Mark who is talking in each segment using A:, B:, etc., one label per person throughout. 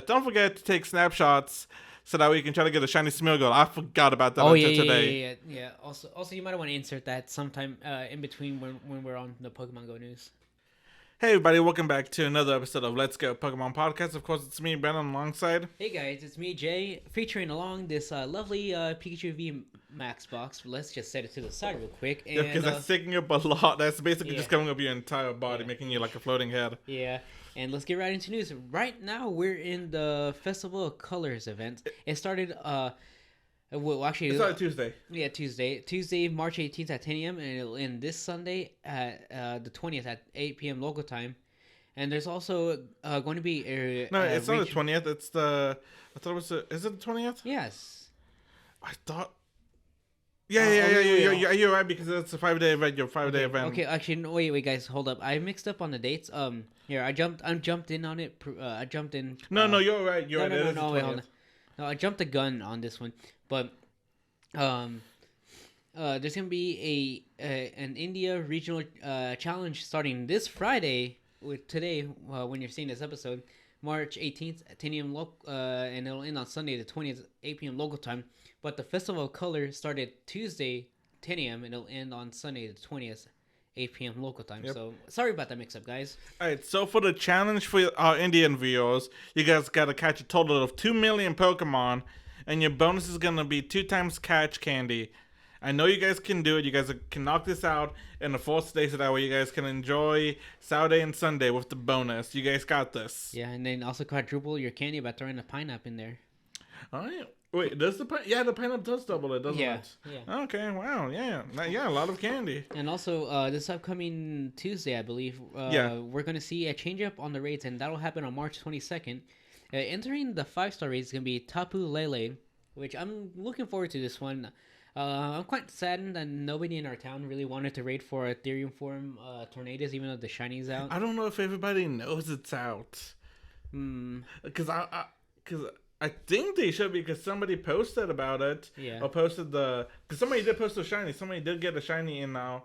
A: Don't forget to take snapshots so that way you can try to get a shiny Smeargle. I forgot about that
B: Oh
A: until today.
B: yeah. Also, you might want to insert that sometime in between when we're on the Pokemon Go news.
A: Hey everybody, welcome back to another episode of Let's Go Pokemon Podcast. Of course, it's me, Brandon, alongside.
B: Hey guys, it's me, Jay, featuring along this lovely Pikachu V Max box. Let's just set it to the side real quick.
A: Yeah, because that's taking up a lot. That's basically
B: yeah.
A: just covering up your entire body,
B: Yeah.
A: making you like a floating head.
B: Yeah, and let's get right into news. Right now, we're in the Festival of Colors event. It started, well, actually,
A: It's on Tuesday.
B: Yeah, Tuesday, March 18th at 10 a.m. and it'll end this Sunday at the 20th at 8 p.m. local time. And there's also going to be
A: No, it's not the 20th. It's the. I thought it was. Is it the 20th?
B: Yes.
A: I thought. Yeah. You're right because it's a 5-day event. Your 5-day event.
B: Okay, actually, no, wait, guys, hold up. I mixed up on the dates. Here, I jumped in on it. I jumped in.
A: No, you're right. You're right.
B: No, wait, hold on. No, I jumped the gun on this one, but there's gonna be an India regional challenge starting this Friday. With today, when you're seeing this episode, March 18th at 10 a.m. and it'll end on Sunday the 20th, 8 p.m. local time. But the Festival of Color started Tuesday, 10 a.m. and it'll end on Sunday the 20th, 8 p.m. local time. Yep. So sorry about that mix-up, guys.
A: All right, so for the challenge for our Indian viewers, you guys got to catch a total of 2 million Pokemon, and your bonus is going to be 2 times catch candy. I know you guys can do it. You guys can knock this out in the 4th day so that way you guys can enjoy Saturday and Sunday with the bonus. You guys got this.
B: Yeah, and then also quadruple your candy by throwing a pineapple in there.
A: Oh, yeah. Wait, does the pineapple does double it, doesn't it?
B: Yeah.
A: Okay, wow, yeah, a lot of candy.
B: And also, this upcoming Tuesday, I believe, we're going to see a change-up on the raids, and that'll happen on March 22nd. Entering the 5-star raids is going to be Tapu Lele, which I'm looking forward to this one. I'm quite saddened that nobody in our town really wanted to raid for Ethereum Form Tornadoes, even though the shiny's out.
A: I don't know if everybody knows it's out. Because I think they should, because somebody posted about it.
B: Yeah.
A: Or posted because somebody did post a shiny. Somebody did get a shiny in our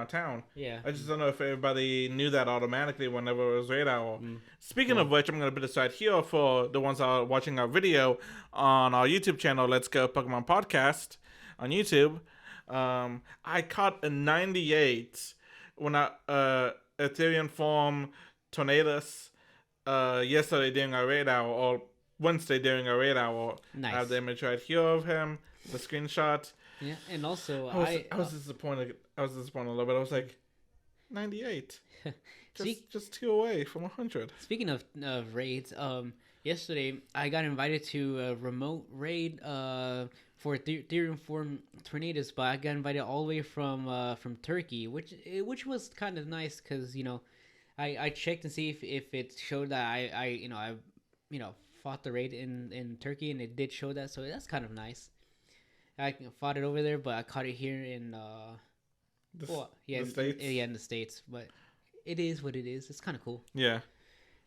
A: town.
B: Yeah.
A: I just don't know if everybody knew that automatically whenever it was Raid Hour. Speaking of which, I'm going to put this right here for the ones that are watching our video on our YouTube channel, Let's Go Pokemon Podcast on YouTube. I caught a 98 when Ethereum Form Tornadoes yesterday during our Raid Hour, or Wednesday during our Raid Hour.
B: Nice.
A: I have the image right here of him, the screenshot.
B: Yeah, and also
A: I was disappointed. I was disappointed a little bit. I was like, 98. just 2 away from 100.
B: Speaking of raids, yesterday I got invited to a remote raid for Ethereum Form Tornadoes, but I got invited all the way from Turkey, which was kind of nice because I checked and see if it showed that I fought the raid in Turkey, and it did show that, so that's kind of nice. I fought it over there, but I caught it here in
A: the
B: States. Yeah, in the States, but it is what it is. It's kind of cool.
A: Yeah.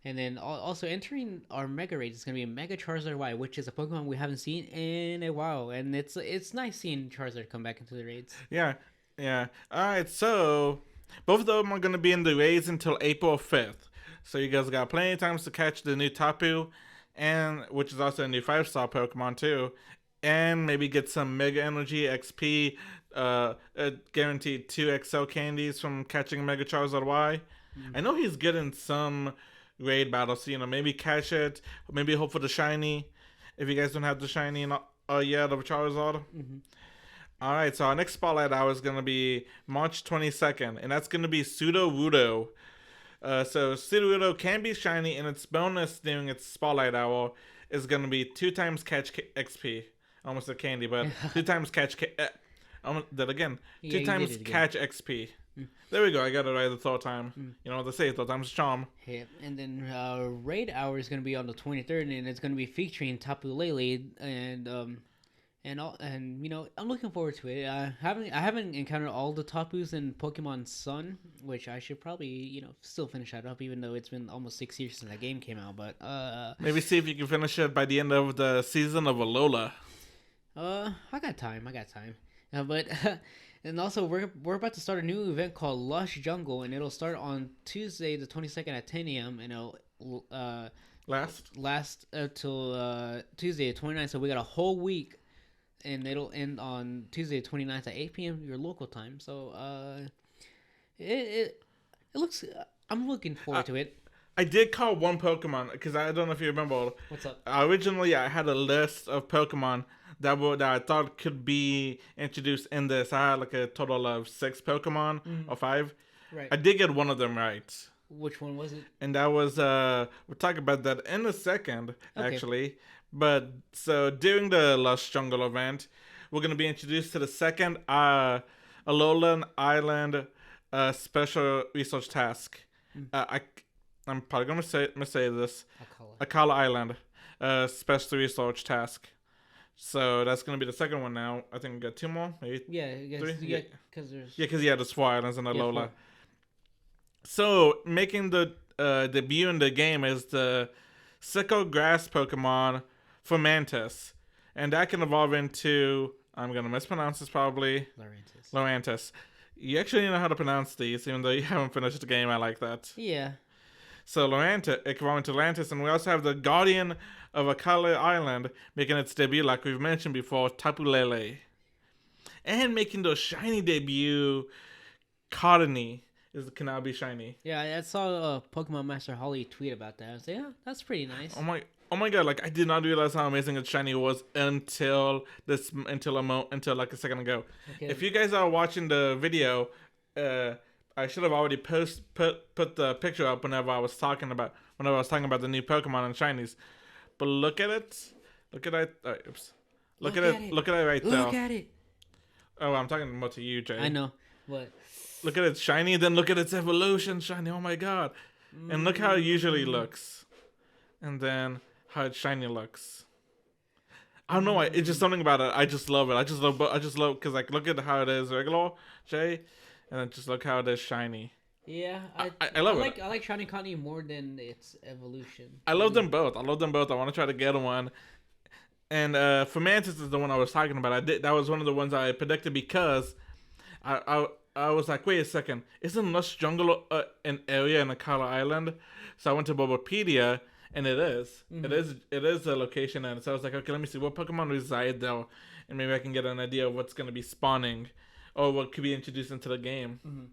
B: And then also entering our Mega Raid is going to be a Mega Charizard Y, which is a Pokemon we haven't seen in a while. And it's nice seeing Charizard come back into the raids.
A: Yeah. All right, so both of them are going to be in the raids until April 5th. So you guys got plenty of times to catch the new Tapu, which is also a new 5-star Pokemon too. And maybe get some Mega Energy XP, guaranteed 2 XL candies from catching Mega Charizard Y. I know he's getting some raid battles, so maybe catch it, maybe hope for the shiny if you guys don't have the shiny yet of Charizard. Alright, so our next spotlight hour is going to be March 22nd, and that's going to be Sudowoodo. So Sudowoodo can be shiny, and its bonus during its spotlight hour is going to be 2 times catch XP. Almost a candy, but 2 times catch that again. 2 times catch XP. There we go. I got it right the 3rd time. You know what they say, 3rd time's a charm.
B: Yeah, and then Raid Hour is going to be on the 23rd, and it's going to be featuring Tapu Lele, and I'm looking forward to it. I haven't encountered all the Tapus in Pokemon Sun, which I should probably still finish that up, even though it's been almost 6 years since that game came out. But
A: maybe see if you can finish it by the end of the season of Alola.
B: I got time. But and also we're about to start a new event called Lush Jungle, and it'll start on Tuesday the 22nd at 10 a.m. and it'll last till Tuesday, 29th. So we got a whole week, and it'll end on Tuesday, 29th at 8 p.m. your local time. So it looks. I'm looking forward to it.
A: I did call one Pokemon because I don't know if you remember.
B: What's up?
A: Originally, I had a list of Pokemon that I thought could be introduced in this. I had like a total of 6 Pokemon or 5.
B: Right.
A: I did get one of them right.
B: Which one was it?
A: And that was we'll talk about that in a second, actually. But so during the Lush Jungle event, we're gonna be introduced to the second Alolan Island special research task. I'm probably gonna say this. Akala Island special research task. So that's gonna be the second one now. I think we got 2 more, maybe.
B: Yeah,
A: 3?
B: Yeah, because there's.
A: Yeah, because there's 4 islands in Alola.
B: Yeah, 4.
A: So making the debut in the game is the sickle grass Pokemon Fomantis, and that can evolve into, I'm gonna mispronounce this probably, Lorantis. You actually know how to pronounce these, even though you haven't finished the game. I like that.
B: Yeah.
A: So Lorantis, it can evolve into Lorantis, and we also have the Guardian of Akala Island making its debut, like we've mentioned before, Tapu Lele, and making the shiny debut, Cottonee. Can now be shiny.
B: Yeah, I saw Pokemon Master Holly tweet about that. I was like, yeah, that's pretty nice.
A: Oh my god! Like I did not realize how amazing its shiny was until like a second ago. Okay. If you guys are watching the video, I should have already put the picture up whenever I was talking about the new Pokemon and shinies. But look at it. Look at it. Oops. Look at it. Look at it right there.
B: Look at it.
A: Oh, I'm talking more to you, Jay.
B: I know. What?
A: Look at its shiny, then look at its evolution shiny. Oh my god. And look how it usually looks. And then how its shiny looks. I don't know why. It's just something about it. I just love it. I just love because like look at how it is regular, Jay, and then just look how it is shiny.
B: Yeah,
A: I love it.
B: I like shiny Cottonee more than its evolution.
A: I love them both. I want to try to get one. And Fomantis is the one I was talking about. That was one of the ones I predicted because I was like, wait a second, isn't Lush Jungle an area in Akala Island? So I went to Bulbapedia, and it is. Mm-hmm. It is a location, and so I was like, okay, let me see what Pokemon reside there, and maybe I can get an idea of what's going to be spawning, or what could be introduced into the game. Mm-hmm.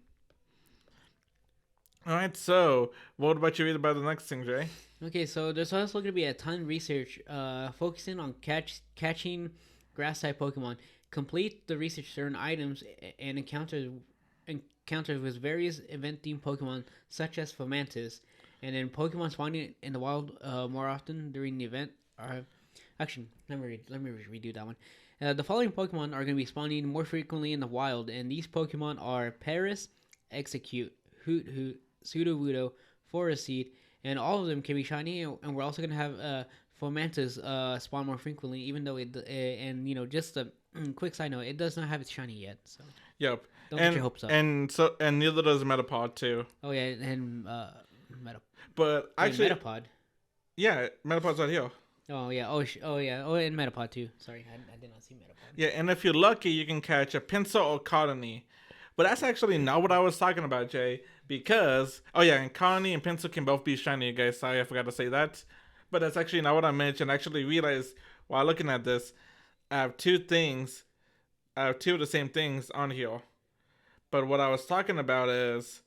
A: All right, so what about you read about the next thing, Jay?
B: Okay, so there's also going to be a ton of research focusing on catching grass-type Pokemon. Complete the research certain items and encounters with various event-themed Pokemon, such as Fomantis, and then Pokemon spawning in the wild more often during the event. Actually, let me redo that one. The following Pokemon are going to be spawning more frequently in the wild, and these Pokemon are Paris, Execute, Hoot, Sudowoodo, Forest Seed, and all of them can be shiny. And we're also going to have Fomantis spawn more frequently, even though just a quick side note, it does not have its shiny yet. So
A: yep,
B: don't get your hopes up.
A: And neither does Metapod too.
B: Oh yeah, and Metapod.
A: But actually,
B: Metapod.
A: Yeah, Metapod's right here.
B: Oh yeah. Oh yeah. Oh, and Metapod too. Sorry, I did not see Metapod.
A: Yeah, and if you're lucky, you can catch a Pinsir or Cottonee. But that's actually not what I was talking about, Jay. Because and Cottonee and Pinsir can both be shiny, guys. Sorry, I forgot to say that. But that's actually not what I mentioned. I actually realized while looking at this, I have 2 things. I have 2 of the same things on here. But what I was talking about is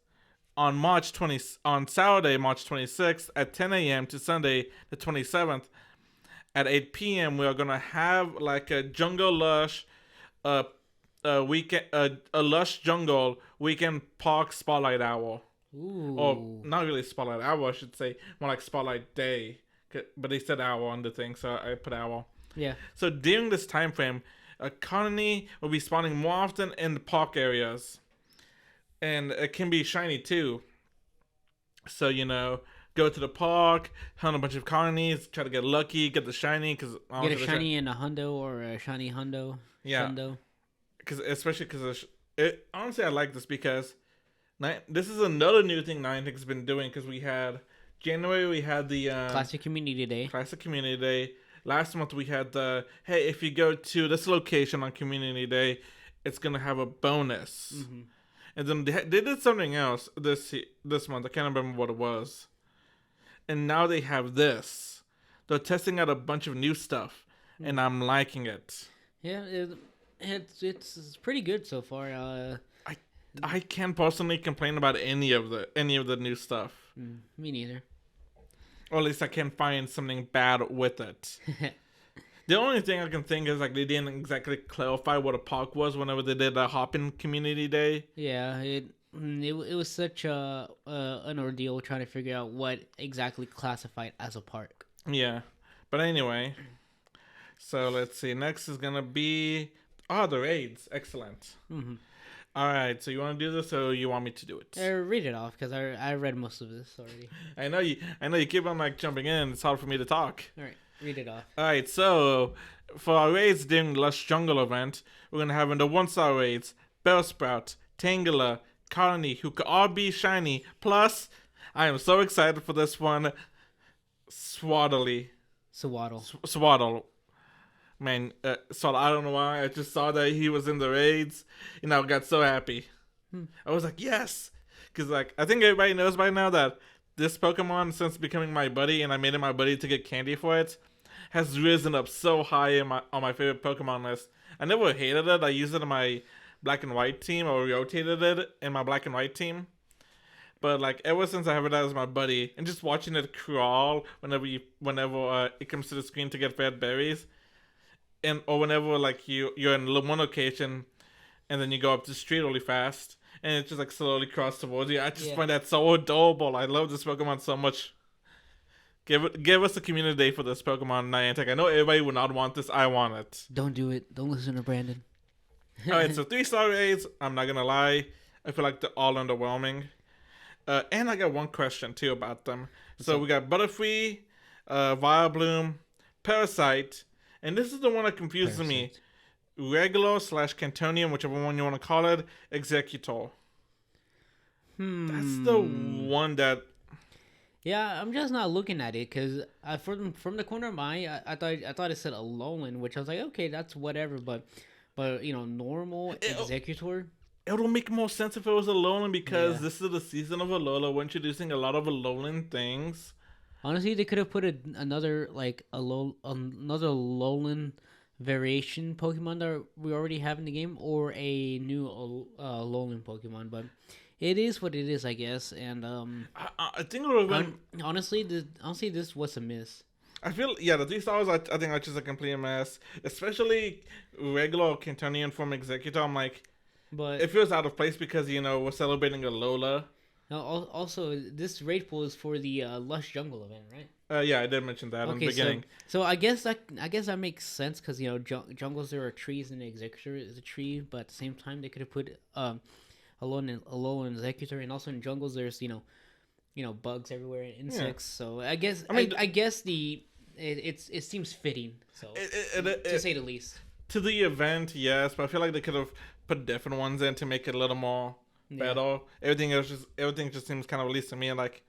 A: on Saturday, March 26th at 10 a.m. to Sunday, the 27th at 8 p.m. we are gonna have like a Jungle Lush, weekend, a Lush Jungle weekend park spotlight hour.
B: Ooh.
A: Or not really spotlight hour, I should say, more like spotlight day. But they said hour on the thing, so I put hour.
B: Yeah.
A: So during this time frame, a Cottonee will be spawning more often in the park areas. And it can be shiny too. So, go to the park, hunt a bunch of Cottonees, try to get lucky, get the shiny. Get
B: a shiny and a hundo or a shiny hundo.
A: Yeah. Especially because honestly, I like this because this is another new thing Niantic's been doing because January we had the
B: Classic Community Day.
A: Last month we had hey, if you go to this location on Community Day, it's gonna have a bonus. Mm-hmm. And then they did something else this month. I can't remember what it was. and now they have this. They're testing out a bunch of new stuff, and I'm liking it.
B: Yeah, it's pretty good so far.
A: I can't personally complain about any of the new stuff.
B: Me neither.
A: Or at least I can't find something bad with it. The only thing I can think is like they didn't exactly clarify what a park was whenever they did a Hoppin' Community Day.
B: Yeah, it was such an ordeal trying to figure out what exactly classified as a park.
A: Yeah, but anyway, so let's see. Next is gonna be the raids. Excellent.
B: Mm-hmm.
A: All right, so you want to do this, or you want me to do it?
B: Read it off because I read most of this already.
A: I know you keep on like jumping in. It's hard for me to talk.
B: All right, read it off.
A: All right, so for our raids during Lush Jungle event, we're gonna have in the 1-star raids Bellsprout, Tangela, Colony, who could all be shiny. Plus, I am so excited for this one, Swaddle. Swaddle. Man, so I don't know why. I just saw that he was in the raids, and I got so happy. I was like, yes! Because, like, I think everybody knows by now that this Pokemon, since becoming my buddy, and I made it my buddy to get candy for it, has risen up so high on my favorite Pokemon list. I never hated it. I used it in my black and white team, or rotated it in my black and white team. But like ever since I have it as my buddy, and just watching it crawl whenever it comes to the screen to get fed berries, or whenever like you're in one location, and then you go up the street really fast, and it just like slowly crosses towards you. I just find that so adorable. I love this Pokemon so much. Give us a community day for this Pokemon Niantic. I know everybody would not want this. I want it.
B: Don't do it. Don't listen to Brandon.
A: All right, so 3-star raids. I'm not gonna lie. I feel like they're all underwhelming. And I got one question too about them. So we got Butterfree, Vileplume, Parasite, and this is the one that confuses me. Regular/Cantonium, whichever one you want to call it, Executor. That's the one that.
B: Yeah, I'm just not looking at it because from the corner of my eye, I thought it said Alolan, which I was like, okay, that's whatever, but normal Executor.
A: It would make more sense if it was Alolan because this is the season of Alola. We're introducing a lot of Alolan things.
B: Honestly, they could have put another Alolan variation Pokemon that we already have in the game, or a new Alolan Pokemon. But it is what it is, I guess. And
A: I think it would have been...
B: honestly, this was a miss.
A: I feel, the 3 stars, I think are just a complete mess. Especially regular Cantonian from Executor. I'm like...
B: But
A: it feels out of place because, we're celebrating Alola.
B: Also, this raid pool is for the Lush Jungle event, right?
A: Yeah, I did mention that in the beginning.
B: So I guess that makes sense because jungles there are trees and the Executor is a tree, but at the same time they could have put Alolan Executor, and also in jungles there's bugs everywhere and insects. So I guess it seems fitting. So to say the least.
A: To the event, yes, but I feel like they could have put different ones in to make it a little more better. Everything just seems kind of, at least to me, like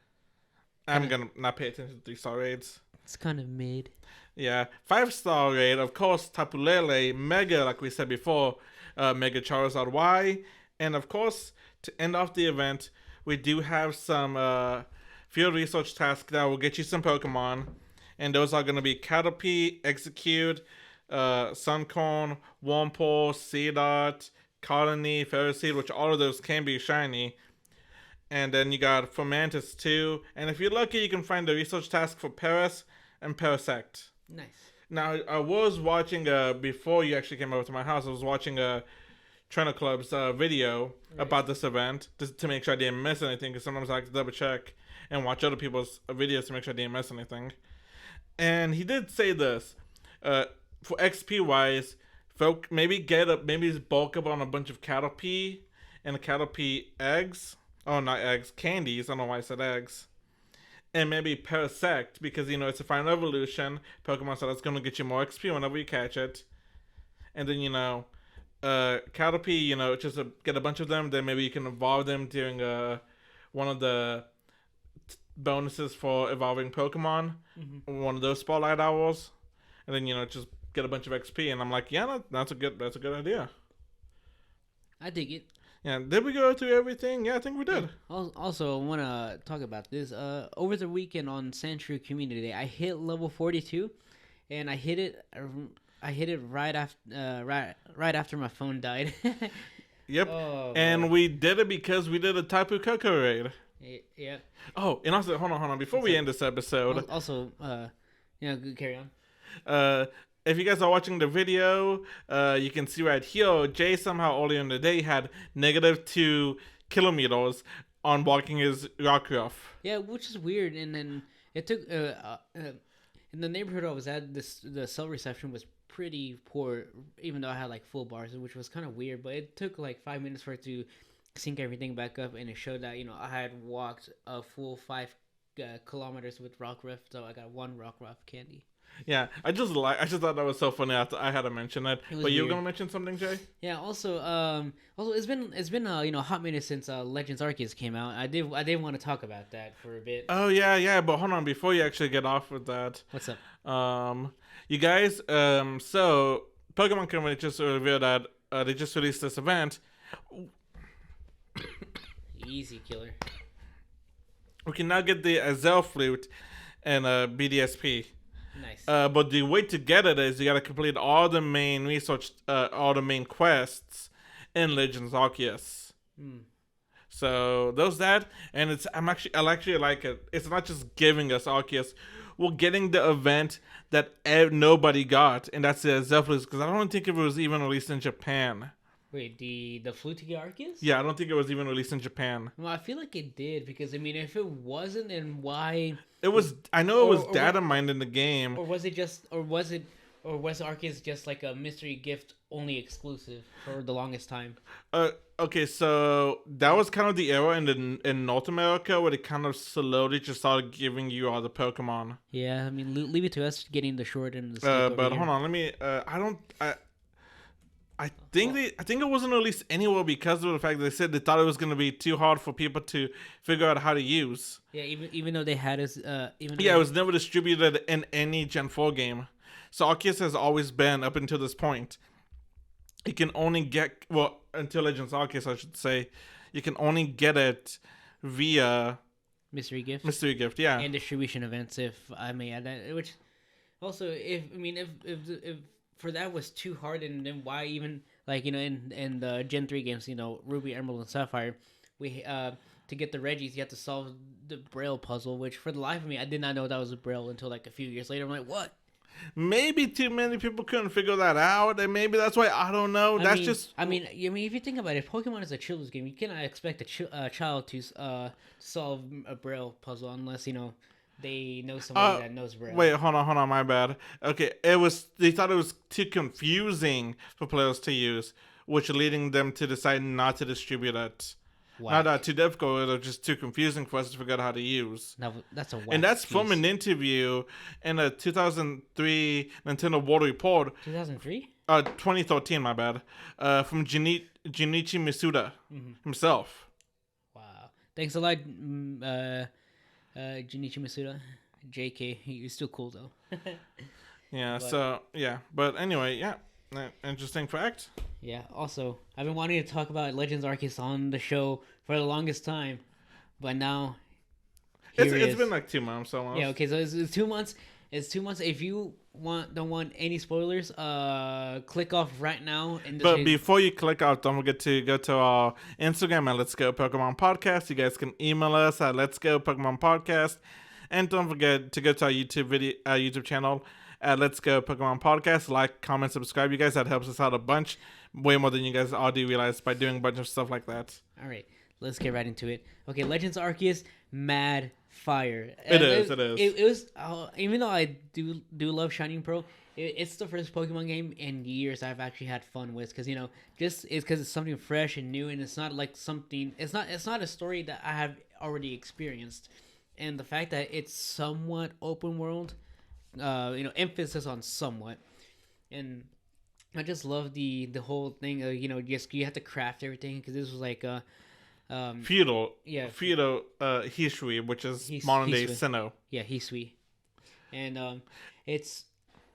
A: I'm gonna not pay attention to 3-star raids.
B: It's kind of mid.
A: Yeah, 5-star raid, of course, Tapu Lele, Mega, like we said before, Mega Charizard Y, and of course, to end off the event, we do have some field research tasks that will get you some Pokemon, and those are gonna be Caterpie, Execute, Suncorn, Wurmple, Seedot, Colony, Ferroseed, which all of those can be shiny. And then you got Fomantis too. And if you're lucky, you can find the research task for Paras and Parasect.
B: Nice.
A: Now, I was watching, before you actually came over to my house, I was watching Trainer Club's video about this event to make sure I didn't miss anything, because sometimes I like to double check and watch other people's videos to make sure I didn't miss anything. And he did say this. For XP wise, folk maybe bulk up on a bunch of Caterpie and Caterpie eggs. Oh, not eggs, candies. I don't know why I said eggs. And maybe Parasect, because it's a final evolution Pokemon, so that's gonna get you more XP whenever you catch it. And then Caterpie, just get a bunch of them. Then maybe you can evolve them during one of the bonuses for evolving Pokemon, one of those Spotlight Hours, and then just get a bunch of XP. And I'm like, yeah, that's a good idea.
B: I dig it.
A: Yeah, did we go through everything? Yeah, I think we did.
B: Also, I want to talk about this. Over the weekend on Sandshrew Community Day, I hit level 42, and I hit it. I hit it right after my phone died.
A: Yep.
B: Oh
A: And
B: boy.
A: we did it because we did a Tapu Koko raid.
B: Yeah.
A: Oh, and also, hold on. Before
B: What's
A: we
B: up?
A: end this episode,
B: Also, carry on.
A: uh, if you guys are watching the video, you can see right here, Jay somehow earlier in the day had -2 kilometers on walking his Rockruff.
B: Yeah, which is weird. And then it took in the neighborhood I was at, the cell reception was pretty poor, even though I had like full bars, which was kind of weird. But it took like 5 minutes for it to sync everything back up, and it showed that I had walked a full 5 kilometers with Rockruff, so I got one Rockruff candy.
A: Yeah, I just thought that was so funny. I had to mention it.
B: It was
A: But you were
B: weird.
A: gonna mention something, Jay?
B: Yeah. Also, it's been a hot minute since Legends Arceus came out. I did want to talk about that for a bit.
A: Oh yeah. But hold on, before you actually get off with that,
B: What's up?
A: you guys, so Pokemon Company just revealed that they just released this event.
B: Easy killer.
A: We can now get the Azel Flute and BDSP.
B: Nice.
A: But the way to get it is you gotta complete all the main all the main quests in Legends Arceus. So there's that, and I actually like it. It's not just giving us Arceus, we're getting the event that nobody got, and that's the Azel Flute, because I don't think it was even released in Japan.
B: Wait, the Flutige Arceus?
A: Yeah, I don't think it was even released in Japan.
B: Well, I feel like it did, because I mean, if it wasn't, then why?
A: It was. I know it was
B: Or
A: data mined in the game.
B: Or was Arceus just like a mystery gift only exclusive for the longest time?
A: Okay, so that was kind of the era in North America where they kind of slowly just started giving you all the Pokemon.
B: Yeah, I mean, leave it to us getting the short end of the stick over
A: But
B: here.
A: hold on, let me. I think it wasn't released anywhere because of the fact that they said they thought it was going to be too hard for people to figure out how to use.
B: Yeah, even though they had us,
A: Yeah, it was never distributed in any Gen 4 game. So Arceus has always been, up until this point, you can only get, well, until Legends Arceus, I should say, you can only get it via
B: mystery gift
A: yeah.
B: and distribution events, if I may add that. Which also, if for that was too hard, and then why even like in the Gen 3 games, Ruby, Emerald, and Sapphire, we to get the Reggies, you have to solve the Braille puzzle, which for the life of me, I did not know that was a Braille until like a few years later. I'm like, what?
A: Maybe too many people couldn't figure that out, and maybe that's why, I don't know.
B: I mean, if you think about it, Pokemon is a children's game. You cannot expect a child to solve a Braille puzzle unless they know somebody that knows Braille.
A: Wait, hold on, my bad. Okay, they thought it was too confusing for players to use, which leading them to decide not to distribute it. Not that too difficult, it was just too confusing for us to figure out how to use.
B: No, that's a whack
A: And that's from
B: piece.
A: an interview in a 2003 Nintendo World Report.
B: 2003?
A: 2013, my bad. From Junichi Masuda himself.
B: Wow. Thanks a lot, Junichi Masuda. JK, you're still cool though.
A: Yeah,
B: But-
A: But anyway, yeah. Interesting fact.
B: Yeah. Also, I've been wanting to talk about Legends Arceus on the show for the longest time, but now
A: It's been like 2 months almost.
B: Yeah. Okay. So it's 2 months. It's 2 months. If you don't want any spoilers, click off right now.
A: But before you click off, don't forget to go to our Instagram at Let's Go Pokemon Podcast. You guys can email us at Let's Go Pokemon Podcast, and don't forget to go to our YouTube channel at Let's Go Pokemon Podcast. Like, comment, subscribe. You guys, that helps us out a bunch, way more than you guys already realize by doing a bunch of stuff like that.
B: All right, let's get right into it. Okay, Legends Arceus, mad fire.
A: It is.
B: It was even though I do love Shining Pearl, it's the first Pokemon game in years I've actually had fun with, because just it's because it's something fresh and new, and it's not like something. It's not a story that I have already experienced, and the fact that it's somewhat open world, emphasis on somewhat, and I just love the whole thing. Just you have to craft everything, because this was like
A: Feudal.
B: Yeah.
A: Feudal Hisui, which is modern day
B: Hisui.
A: Sinnoh.
B: Yeah, Hisui. And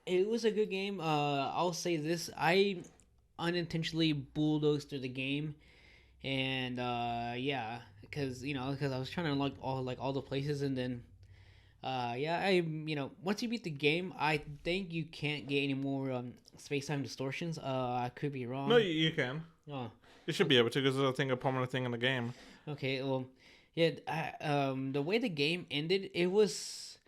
B: it was a good game. I'll say this: I unintentionally bulldozed through the game, and yeah, because because I was trying to unlock all the places, and then yeah, once you beat the game, I think you can't get any more space time distortions. I could be
A: No,
B: wrong.
A: you can.
B: Oh,
A: You should be able to because it's a prominent thing in the game.
B: okay. Well, yeah. The way the game ended, it was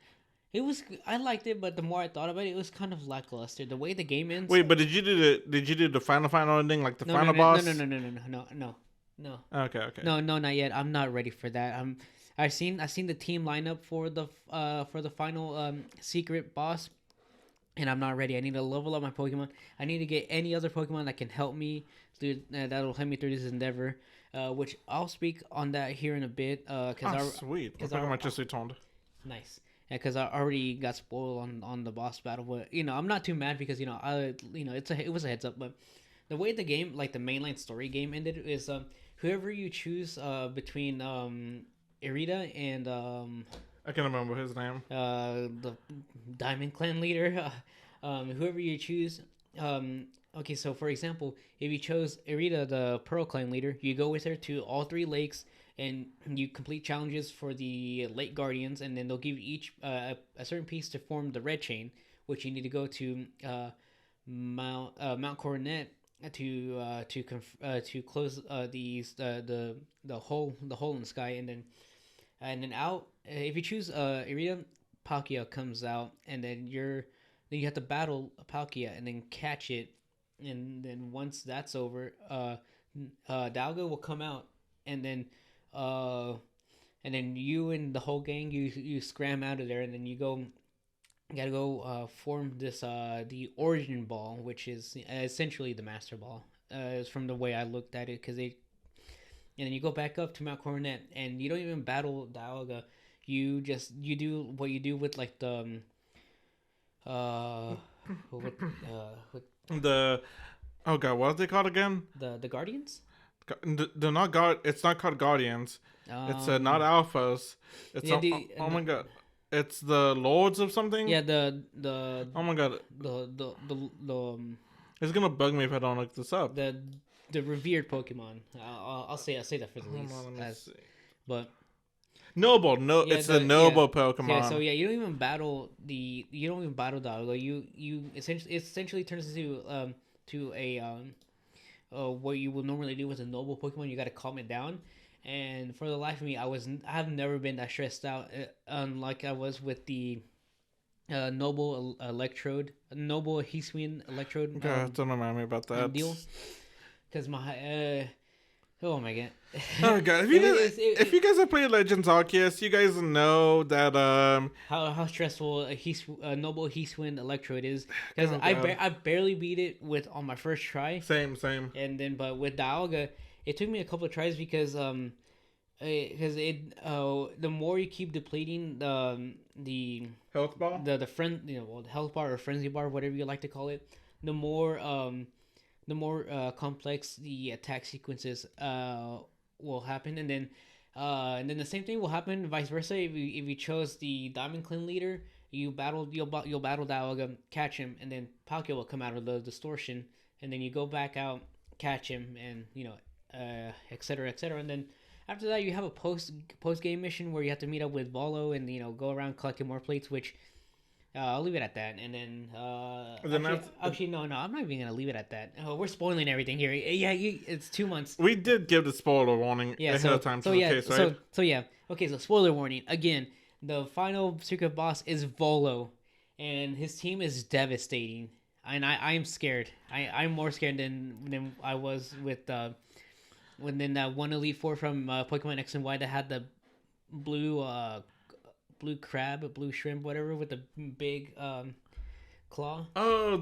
B: I liked it, but the more I thought about it, it was kind of lackluster. The way the game ends.
A: Wait, but did you do the final ending, like the
B: No, no,
A: final
B: no, no,
A: boss?
B: no, no, no, no, no, no, no.
A: Okay, okay.
B: No, no, not yet. I'm not ready for that. I've seen the team line up for the final secret boss, and I'm not ready. I need to level up my Pokemon. I need to get any other Pokemon that can help me through that'll help me through this endeavor. Which I'll speak on that here in a bit.
A: Sweet. What
B: Cause I,
A: Pokemon just returned?
B: nice. Yeah, because I already got spoiled on the boss battle, but I'm not too mad because it was a heads up. But the way the game, like the mainline story game, ended is whoever you choose between Irida and
A: I can't remember his name.
B: the Diamond Clan leader, whoever you choose. Okay, so for example, if you chose Irida, the Pearl Clan leader, you go with her to all three lakes and you complete challenges for the Lake Guardians, and then they'll give you each a certain piece to form the Red Chain, which you need to go to Mount Coronet to close the hole in the sky, and then out. If you choose Irida, Palkia comes out, and then you have to battle Palkia and then catch it, and then once that's over, Dalga will come out, and then uh, you and the whole gang you scram out of there, and then you gotta go form this the Origin Ball, which is essentially the Master Ball. Is from the way I looked at it, and then you go back up to Mount Coronet, and you don't even battle Dialga. You do what you do with like the with
A: The Oh god, what are they called again?
B: the Guardians.
A: They're not guard. It's not called Guardians. It's not alphas. It's
B: yeah,
A: oh my god. It's the Lords of something.
B: yeah the
A: Oh my god. It's gonna bug me if I don't look this up.
B: the revered Pokemon. I'll say that for the least.
A: Hold on, let me see.
B: But
A: Noble,
B: yeah,
A: it's the noble Pokemon.
B: yeah, so yeah, you don't even battle Dialga. It essentially turns into to a what you would normally do with a noble Pokemon. You got to calm it down, and for the life of me, I've never been that stressed out, unlike I was with the noble Hisuian Electrode.
A: God, don't remind me about that.
B: Deal, because my oh my god.
A: Oh god! If you guys have played Legends Arceus, you guys know that
B: how stressful a noble Hisuian Electrode is, because
A: Oh,
B: I barely beat it on my first try,
A: same.
B: and then but with Dialga, it took me a couple of tries because the more you keep depleting the
A: Health ball.
B: the friend the health bar or frenzy bar, whatever you like to call it, the more complex the attack sequences will happen, and then the same thing will happen vice versa. If you chose the Diamond Clan leader, you'll battle Dialga, catch him, and then Palkia will come out of the distortion, and then you go back out, catch him, and etc etc, and then after that you have a post game mission where you have to meet up with Volo and go around collecting more plates, which I'll leave it at that, and then actually no, I'm not even gonna leave it at that. Oh, we're spoiling everything here. Yeah, it's 2 months.
A: We did give the spoiler warning ahead of time.
B: So yeah. Okay, so spoiler warning again. The final secret boss is Volo, and his team is devastating, and I am scared. I'm more scared than I was with when that one Elite Four from Pokemon X and Y that had the blue shrimp, whatever, with the big claw.
A: Oh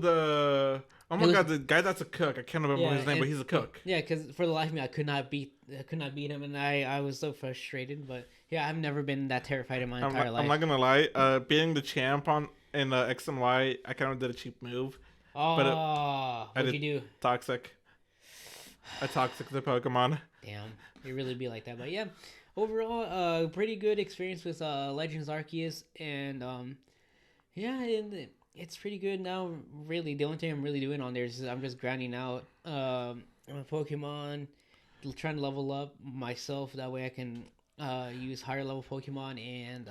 A: my god, the guy that's a cook. I can't remember his name, but he's a cook.
B: Yeah, because for the life of me, I could not beat him, and I was so frustrated. But yeah, I've never been that terrified in my entire life.
A: I'm not gonna lie. Being the champ in X and Y, I kind of did a cheap move.
B: Oh, what'd you do?
A: Toxic. I toxic the Pokemon.
B: Damn, it really be like that. But yeah, overall, pretty good experience with Legends Arceus, and yeah, and it's pretty good now. Really, the only thing I'm really doing on there is I'm just grinding out my Pokemon, trying to level up myself. That way I can use higher level Pokemon and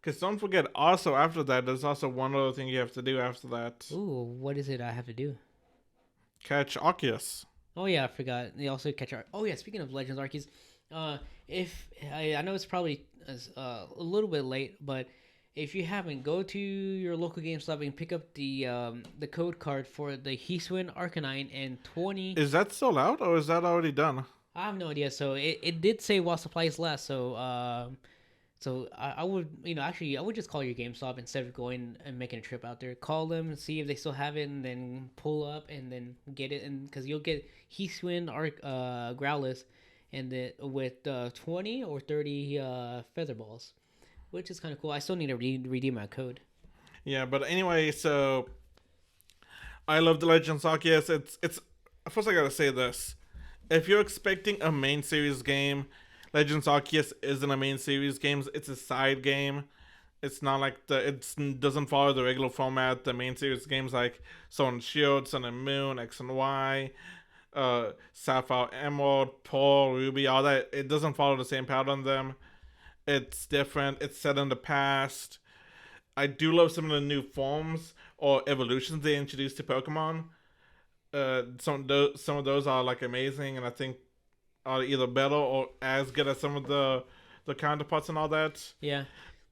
A: Because don't forget, also after that, there's also one other thing you have to do after that.
B: ooh, what is it I have to do?
A: Catch Arceus.
B: Oh yeah, I forgot. They also catch our. Oh yeah, speaking of Legends Arceus, if I know it's probably a little bit late, but if you haven't, go to your local GameStop and pick up the code card for the Heatwind Arcanine and 20.
A: Is that still out, or is that already done?
B: I have no idea. So it did say while supplies last. So I would actually I would just call your GameStop instead of going and making a trip out there. Call them and see if they still have it, and then pull up and then get it. And because you'll get Heatwind Growlithe, and with 20 or 30 feather balls, which is kind of cool. I still need to redeem my code.
A: Yeah, but anyway, so I love the Legends Arceus. It's first I gotta say this: if you're expecting a main series game, Legends Arceus isn't a main series game. It's a side game. It's not like it doesn't follow the regular format. The main series games like Sun and Shield, Sun and Moon, X and Y, Sapphire, Emerald, Pearl, Ruby, all that. It doesn't follow the same pattern. Them. It's different. It's set in the past. I do love some of the new forms or evolutions they introduced to Pokemon. Some of those are like amazing, and I think are either better or as good as some of the counterparts and all that.
B: Yeah.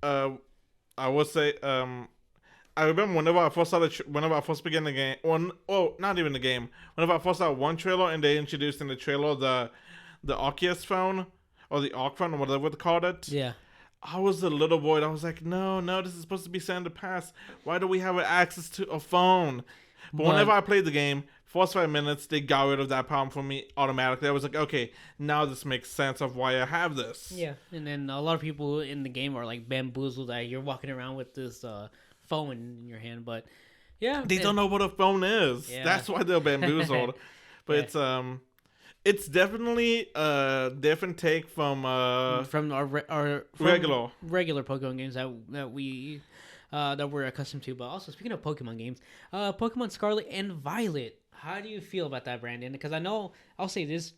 A: I would say I remember whenever I first began the game, not even the game. Whenever I first saw one trailer and they introduced in the trailer the Arceus phone or the Arc phone or whatever they called it.
B: Yeah.
A: I was a little boy. I was like, no, this is supposed to be set in the past. Why do we have access to a phone? But whenever I played the game, first 5 minutes, they got rid of that problem for me automatically. I was like, okay, now this makes sense of why I have this.
B: Yeah, and then a lot of people in the game are like bamboozled that you're walking around with this phone in your hand. But yeah,
A: they don't know what a phone is.
B: Yeah.
A: That's why they're bamboozled. But
B: yeah.
A: it's definitely a different take from
B: our regular Pokemon games that we're accustomed to. But also speaking of Pokemon games, Pokemon Scarlet and Violet. How do you feel about that, Brandon? Because I know I'll say this,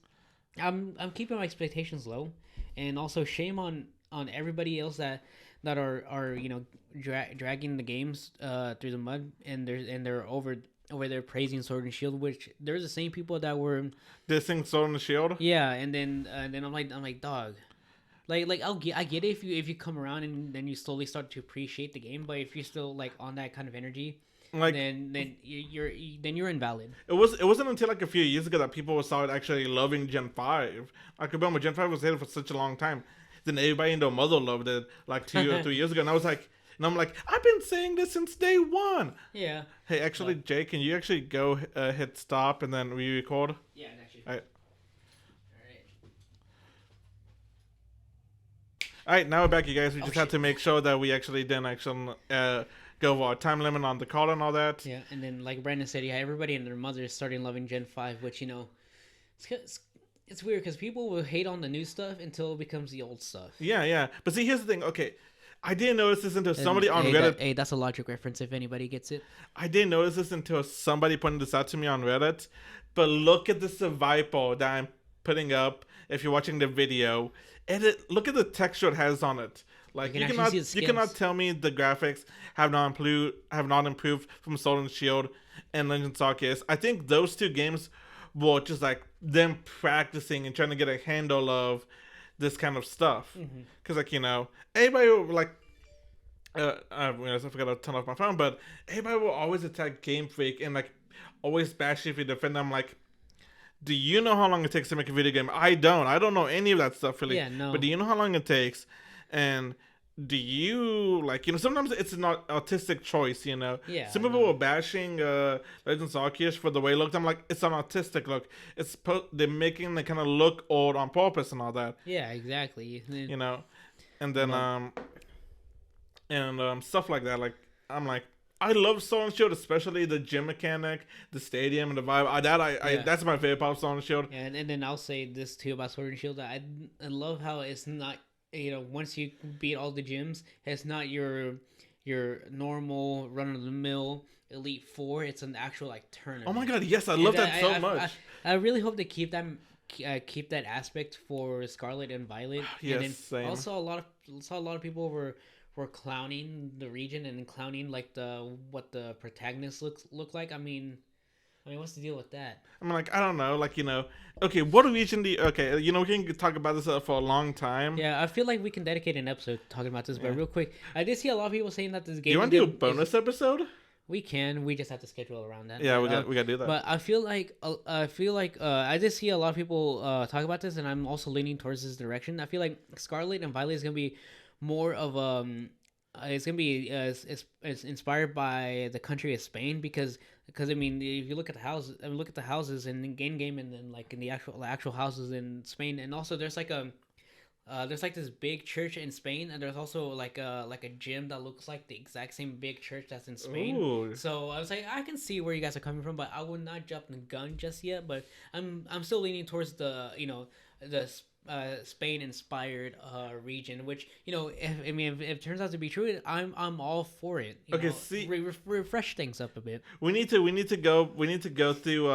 B: I'm keeping my expectations low, and also shame on everybody else that are dragging the games through the mud, and they're over there praising Sword and Shield, which there's the same people that were
A: dissing Sword and Shield.
B: Yeah, and then I'm like dog. Like I get it if you come around and then you slowly start to appreciate the game, but if you're still like on that kind of energy, like then you're invalid.
A: It wasn't until like a few years ago that people started actually loving Gen 5. I could remember Gen 5 was hated for such a long time. Then everybody and their mother loved it like 2 or 3 years ago, and I'm like, I've been saying this since day one.
B: Yeah.
A: Hey, actually, Jay, can you actually go hit stop and then re-record?
B: Yeah, actually.
A: All right, now we're back, you guys. We just had to make sure that we actually didn't go over our time limit on the call and all that.
B: Yeah, and then like Brandon said, yeah, everybody and their mother is starting loving Gen 5, which, it's weird because people will hate on the new stuff until it becomes the old stuff.
A: Yeah. But see, here's the thing. Okay, I didn't notice this until somebody on Reddit...
B: that's a logic reference if anybody gets it.
A: I didn't notice this until somebody pointed this out to me on Reddit. But look at the survival that I'm putting up if you're watching the video. Look at the texture it has on it. Like you cannot tell me the graphics have not improved from Sword and Shield and Legends Arceus. I think those two games were just like them practicing and trying to get a handle of this kind of stuff. Because everybody will like. I forgot to turn off my phone, but everybody will always attack Game Freak and like always bash if you defend them. Like, do you know how long it takes to make a video game? I don't know any of that stuff really.
B: Yeah, no.
A: But do you know how long it takes? And do you sometimes it's an artistic choice,
B: Yeah.
A: Some people were bashing Legends Arceus for the way it looked. I'm like, it's an artistic look. They're making the kind of look old on purpose and all that.
B: Yeah, exactly.
A: And then stuff like that. Like, I'm like, I love Sword and Shield, especially the gym mechanic, the stadium, and the vibe. That's my favorite part of Sword and Shield.
B: Yeah, and then I'll say this too about Sword and Shield. I love how it's not, once you beat all the gyms, it's not your normal run of the mill Elite Four. It's an actual like tournament.
A: Oh my god, yes, I love that so much.
B: I really hope they keep that keep that aspect for Scarlet and Violet. And
A: Yes,
B: then
A: same.
B: also a lot of people were clowning the region and clowning like the what the protagonist look like. I mean, what's the deal with that?
A: I'm like, I don't know, like, okay, what region do you, okay, we can talk about this for a long time.
B: Yeah, I feel like we can dedicate an episode talking about this,
A: Yeah.
B: but real quick, I did see a lot of people saying that this
A: Do
B: game.
A: you want to do a bonus episode?
B: We can. We just have to schedule around that.
A: Yeah,
B: but,
A: we got to do that.
B: But I feel like I did see a lot of people talk about this, and I'm also leaning towards this direction. I feel like Scarlet and Violet is gonna be more of it's gonna be it's inspired by the country of Spain because I mean if you look at the houses in the game and then like in the actual houses in Spain, and also there's like there's like this big church in Spain, and there's also like a gym that looks like the exact same big church that's in Spain.
A: Ooh.
B: So I was like, I can see where you guys are coming from, but I would not jump the gun just yet. But I'm still leaning towards the the Spain inspired region, which if it turns out to be true, I'm all for it.
A: Okay, see,
B: refresh things up a bit.
A: we need to go through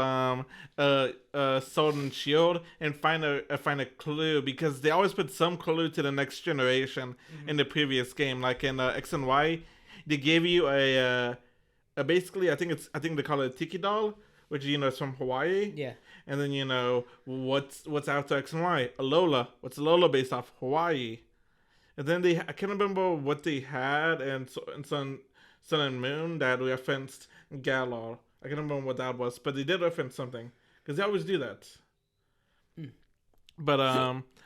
A: Sword and Shield and find a clue, because they always put some clue to the next generation in the previous game, like in X and Y, they gave you a basically I think they call it a tiki doll, which is from Hawaii.
B: Yeah.
A: And then what's after X and Y? Alola. What's Alola based off? Hawaii. And then I can't remember what they had and Sun and Moon that referenced Galar. I can't remember what that was, but they did reference something because they always do that. But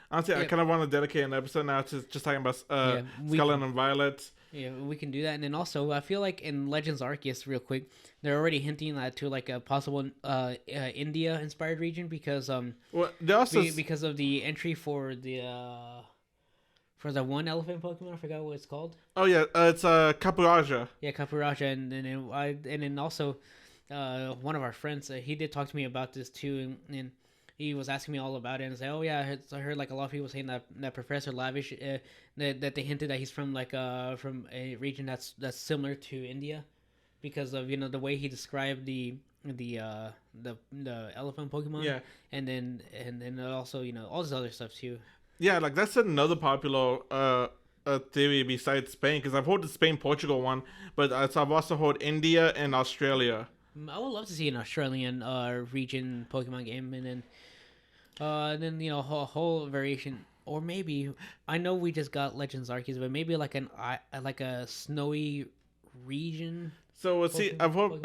A: honestly, I kind of want to dedicate an episode now to just talking about Scarlet and Violet.
B: Yeah, we can do that. And then also, I feel like in Legends Arceus, real quick, they're already hinting to like a possible India-inspired region because
A: they also
B: because of the entry for the one elephant Pokemon. I forgot what it's called.
A: Oh yeah, it's Capuraja.
B: Yeah, Capuraja, and then also one of our friends he did talk to me about this too, and he was asking me all about it and say, oh yeah, I heard like a lot of people saying that Professor Lavish that they hinted that he's from from a region that's similar to India, because of the way he described the elephant Pokemon.
A: Yeah.
B: And then also all this other stuff too.
A: Yeah, like that's another popular theory besides Spain, because I've heard the Spain-Portugal one, but I've also heard India and Australia.
B: I would love to see an Australian region Pokemon game, and then a whole variation, or maybe I know we just got Legends Arceus, but maybe like a snowy region.
A: So see, I don't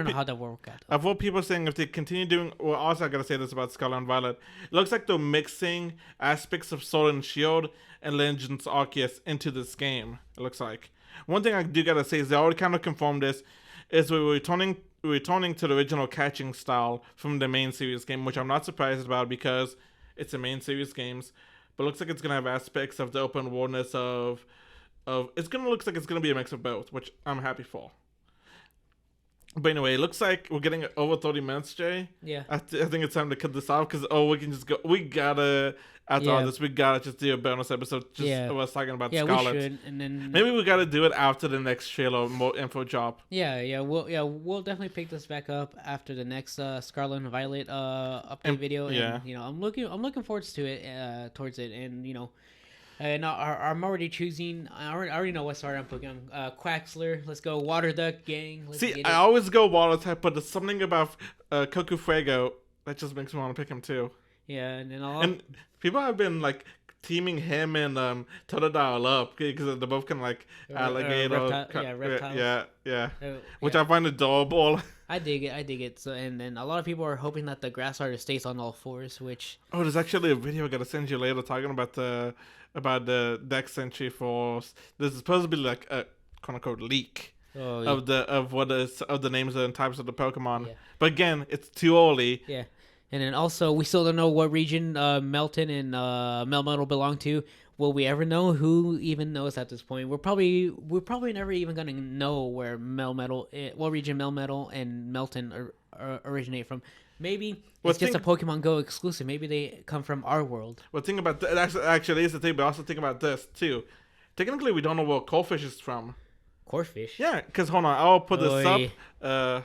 B: know how that will work out.
A: I've heard people saying if they continue doing. Well, also I gotta say this about Scarlet and Violet. It looks like they're mixing aspects of Sword and Shield and Legends Arceus into this game. It looks like. One thing I do gotta say is they already kind of confirmed this. Is we're returning to the original catching style from the main series game, which I'm not surprised about because it's a main series games. But it looks like it's gonna have aspects of the open worldness of looks like it's gonna be a mix of both, which I'm happy for. But anyway, it looks like we're getting over 30 minutes, Jay.
B: Yeah.
A: I think it's time to cut this off because we can just go. We gotta all this. We gotta just do a bonus episode just of us talking about Scarlet.
B: We should, and then
A: maybe we gotta do it after the next trailer, more info drop.
B: We'll definitely pick this back up after the next Scarlet and Violet update video. And, I'm looking forward to it towards it, and And I'm already choosing. I already know what star I'm picking. Quaxler. Let's go. Water Duck Gang.
A: I always go Water type, but there's something about Coco Fuego that just makes me want to pick him too.
B: Yeah, and then
A: people have been like teaming him and Totodile up because they're both kind of like alligator.
B: Reptiles.
A: Yeah. Which I find adorable.
B: I dig it. So, and then a lot of people are hoping that the grass artist stays on all fours, which...
A: Oh, there's actually a video I gotta send you later talking about the Dex entry for... This is supposed to be like a quote-unquote leak of the names and types of the Pokemon. Yeah. But again, it's too early.
B: Yeah. And then also, we still don't know what region Melton and Melmetal belong to. Will we ever know? Who even knows at this point? We're probably never even gonna know where what region Melmetal and Melton originate from. Maybe it's just a Pokemon Go exclusive. Maybe they come from our world.
A: Well, think about that. Actually, is the thing, but also think about this too. Technically, we don't know where Corphish is from.
B: Corphish?
A: Yeah, because hold on, I'll put this up.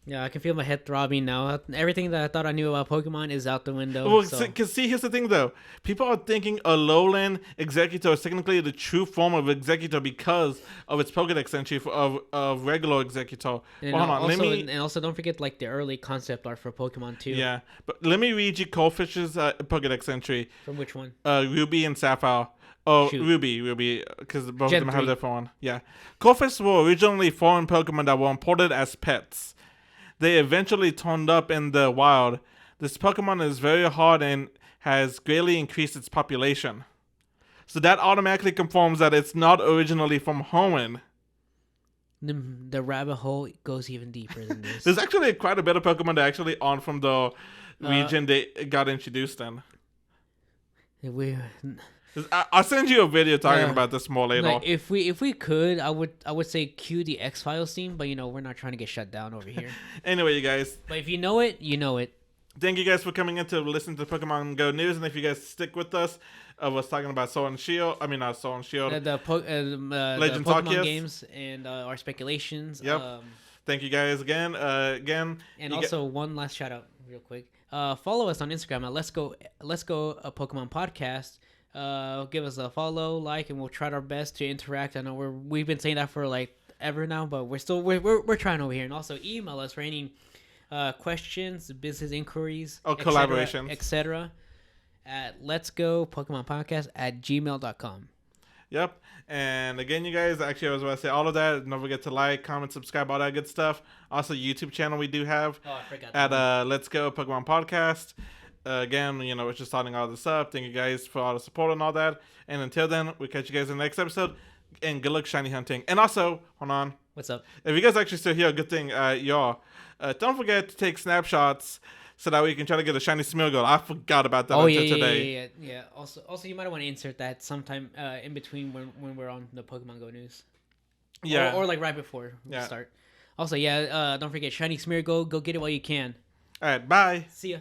B: Yeah, I can feel my head throbbing now. Everything that I thought I knew about Pokemon is out the window.
A: Well,
B: So.
A: because here's the thing though. People are thinking Alolan Executor is technically the true form of Executor because of its Pokedex entry of regular Executor.
B: And
A: Well, hold on,
B: and also don't forget like the early concept art for Pokemon too.
A: Yeah, but let me read you Coldfish's Pokedex entry.
B: From which one?
A: Ruby and Sapphire. Oh,
B: Shoot.
A: Ruby, because both
B: Gen
A: of them have
B: 3.
A: their one. Yeah. Coldfish were originally foreign Pokemon that were imported as pets. They eventually turned up in the wild. This Pokemon is very hard and has greatly increased its population. So that automatically confirms that it's not originally from Hoenn.
B: The rabbit hole goes even deeper than this.
A: There's actually quite a bit of Pokemon that actually aren't from the region they got introduced in. I'll send you a video talking about this more later.
B: Like if we could, I would say cue the X-Files theme, but we're not trying to get shut down over here.
A: Anyway, you guys.
B: But if you know it, you know it.
A: Thank you guys for coming in to listen to Pokemon Go News, and if you guys stick with us, of us talking about Sword and Shield. I mean, not Sword and Shield.
B: The
A: Legends
B: Pokemon
A: Arceus
B: games and our speculations.
A: Yep. Thank you guys again.
B: And also one last shout out, real quick. Follow us on Instagram at Let's Go a Pokemon Podcast. Give us a follow, like, and we'll try our best to interact. I know we've been saying that for like ever now, but we're trying over here. And also email us for any questions, business inquiries,
A: collaborations,
B: etc. at Let's Go Pokemon Podcast at gmail.com.
A: Yep. And again, you guys, actually, I was about to say all of that. Don't forget to like, comment, subscribe, all that good stuff. Also, YouTube channel we do have
B: I forgot
A: at Let's Go Pokemon Podcast. Again, we're just starting all this up. Thank you guys for all the support and all that. And until then, we'll catch you guys in the next episode. And good luck shiny hunting. And also, hold on.
B: What's up?
A: If you guys actually still here, good thing, y'all. Don't forget to take snapshots so that way you can try to get a shiny Smeargle. I forgot about that today.
B: Yeah. Also, you might want to insert that sometime in between when we're on the Pokemon Go news.
A: Yeah.
B: Or like right before we start. Also, don't forget shiny Smeargle. Go get it while you can.
A: All right. Bye.
B: See ya.